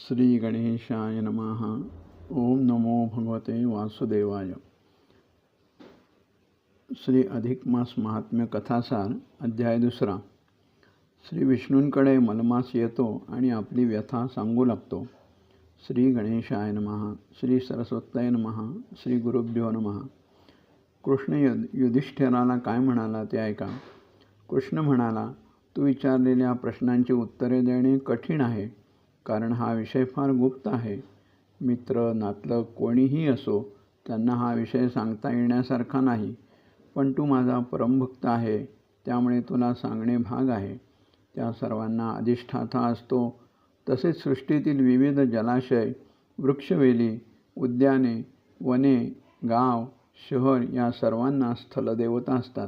श्री गणेशाय नमः. ओम नमो भगवते वासुदेवाय. श्री अधिक मास महात्म्य कथासार अध्याय 2. श्री विष्णूंकडे मलमास येतो आणि आपली व्यथा सांगू लागतो. श्री गणेशाय नमः. श्री सरस्वत्यै नमः. श्री गुरुभ्यो नमः. कृष्ण युधिष्ठिराला काय म्हणाला ते ऐका. कृष्ण म्हणाला, तू विचारलेल्या प्रश्नांची उत्तरे देणे कठीण आहे, कारण हा विषय फार गुप्त आहे. मित्र नातलग कोणीही असो, त्यांना हा विषय सांगता येण्यासारखा नाही. पण तू माझा परमभक्त आहे, त्यामुळे तुला सांगणे भाग आहे. त्या सर्वांना अधिष्ठाता असतो. तसेच सृष्टीतील विविध जलाशय, वृक्षवेली, उद्याने, वने, गाव, शहर या सर्वांना स्थलदेवता असतात.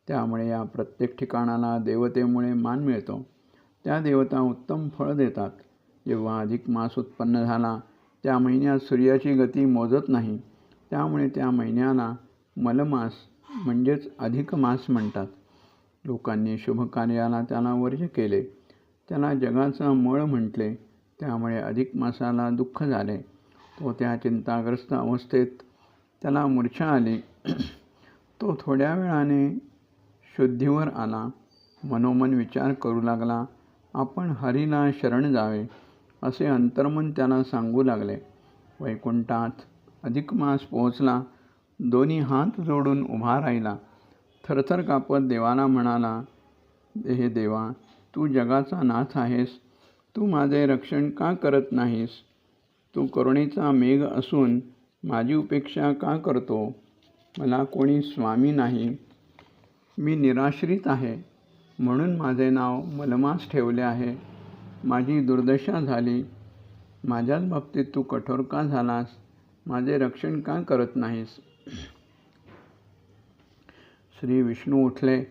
त्यामुळे या प्रत्येक ठिकाणाला देवतेमुळे मान मिळतो. त्या देवता उत्तम फळ देतात. जेव्हा अधिक मास उत्पन्न झाला, त्या महिन्यात सूर्याची गती मोजत नाही, त्यामुळे त्या महिन्याला मलमास म्हणजेच अधिक मास म्हणतात. लोकांनी शुभ कार्याला त्याला वर्ज्य केले, त्याला जगाचा मळ म्हटले, त्यामुळे अधिक मासाला दुःख झाले. तो त्या चिंताग्रस्त अवस्थेत त्याला मूर्छा आली. तो थोड्या वेळाने शुद्धीवर आला. मनोमन विचार करू लागला. आपण हरीला शरण जावे, असे अंतर्मन त्याला सांगू लागले. वैकुंठात अधिक मास पोहोचला. दोन्ही हात जोडून उभा राहिला. थरथर कापत देवाला म्हणाला, हे देवा, तू जगाचा नाथ आहेस. तू माझे रक्षण का करत नाहीस? तू करुणेचा मेघ असून माझी उपेक्षा का करतो? मला कोणी स्वामी नाही. मी निराश्रित आहे, म्हणून माझे नाव मलमास ठेवले आहे. माझी दुर्दशा झाली. माझ्याच बाबतीत तू कठोर का झालास? माझे रक्षण का करत नाहीस? श्री विष्णू उठले.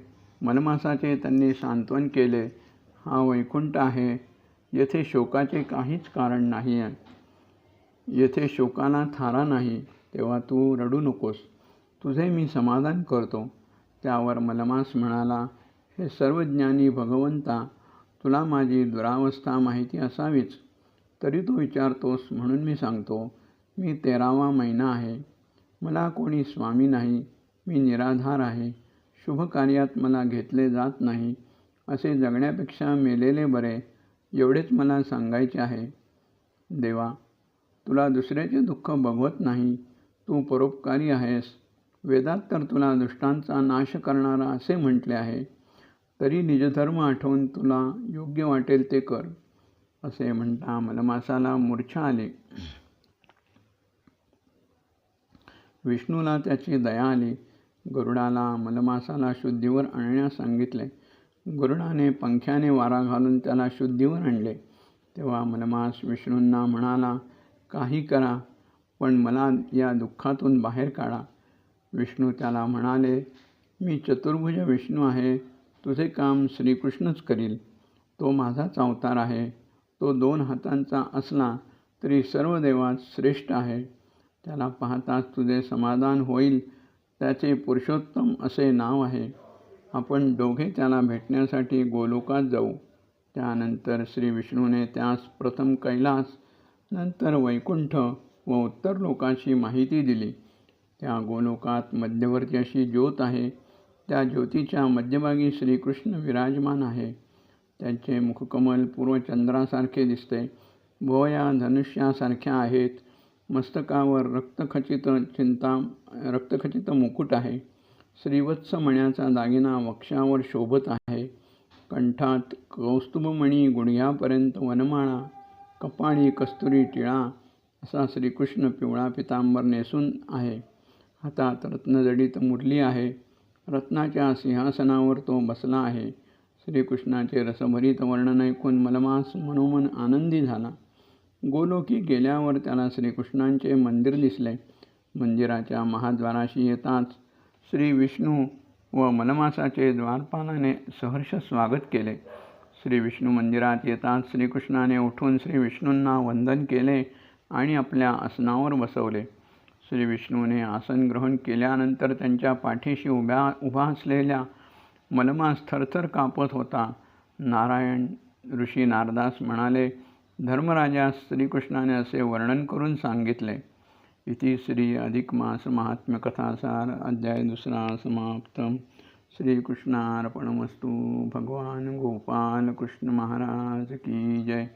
मलमासाचे त्यांनी सांत्वन केले. हा वैकुंठ आहे. येथे शोकाचे काहीच कारण नाही आहे. येथे शोकाला थारा नाही. तेव्हा तू रडू नकोस. तुझे मी समाधान करतो. त्यावर मलमास म्हणाला, हे सर्वज्ञानी भगवंता, तुला माझी दुरावस्था माहिती असावीच, तरी तू विचारतोस म्हणून मी सांगतो. मी 13वा महिना आहे. मला कोणी स्वामी नाही. मी निराधार आहे. शुभ कार्यात मला घेतले जात नाही. असे जगण्यापेक्षा मेलेले बरे, एवढेच मला सांगायचे आहे. देवा, तुला दुसऱ्याचे दुःख बघवत नाही. तू परोपकारी आहेस. वेदात तर तुला दुष्टांचा नाश करणारा असे म्हटले आहे. तरी निजधर्म आठवून तुला योग्य वाटेल ते कर. असे म्हणता मलमासाला मूर्छा आली. विष्णूला त्याची दया आली. गरुडाला मलमासाला शुद्धीवर आणण्यास सांगितले. गरुडाने पंख्याने वारा घालून त्याला शुद्धीवर आणले. तेव्हा मलमास विष्णूंना म्हणाला, काही करा, पण मला या दुःखातून बाहेर काढा. विष्णू त्याला म्हणाले, मी चतुर्भुज विष्णू आहे. तुझे काम श्रीकृष्णच करील. तो माझाच अवतार आहे. तो 2 हातांचा असला तरी सर्व देवात श्रेष्ठ आहे. त्याला पाहताच तुझे समाधान होईल. त्याचे पुरुषोत्तम असे नाव आहे. आपण दोघे त्याला भेटण्यासाठी गोलोकात जाऊ. त्यानंतर श्री विष्णूने त्यास प्रथम कैलास, नंतर वैकुंठ व उत्तर लोकाची माहिती दिली. त्या गोलोकात मध्यवर्ती अशी ज्योत आहे. त्या ज्योतीच्या मध्यभागी श्रीकृष्ण विराजमान आहे. त्यांचे मुखकमल पूर्वचंद्रासारखे दिसते. भुवया धनुष्यासारख्या आहेत. मस्तकावर रक्तखचित मुकुट आहे. श्रीवत्स मण्याचा दागिना वक्षावर शोभत आहे. कंठात कौस्तुभमणी गुडघ्यापर्यंत वनमाळा, कपाळी कस्तुरी टिळा असा श्रीकृष्ण पिवळा पितांबर नेसून आहे. हातात रत्नजडित मुरली आहे. रत्नाच्या सिंहासनावर तो बसला आहे. श्रीकृष्णाचे रसभरीत वर्णन ऐकून मलमास मनोमन आनंदी झाला. गोलोकी गेल्यावर त्याला श्रीकृष्णांचे मंदिर दिसले. मंदिराच्या महाद्वाराशी येताच श्री विष्णू व मलमासाचे द्वारपालाने सहर्ष स्वागत केले. श्री विष्णू मंदिरात येताच श्रीकृष्णाने उठून श्री विष्णूंना वंदन केले आणि आपल्या आसनावर बसवले. श्री विष्णूने आसन ग्रहण केल्यानंतर त्यांच्या पाठीशी उभा असलेल्या मलमास थरथर कापत होता. नारायण ऋषी नारदास म्हणाले, धर्मराजास श्रीकृष्णाने असे वर्णन करून सांगितले. इति श्री अधिक मास महात्म्य कथासार अध्याय 2 समाप्त. श्रीकृष्णार्पणमस्तु. भगवान गोपाल कृष्ण महाराज की जय.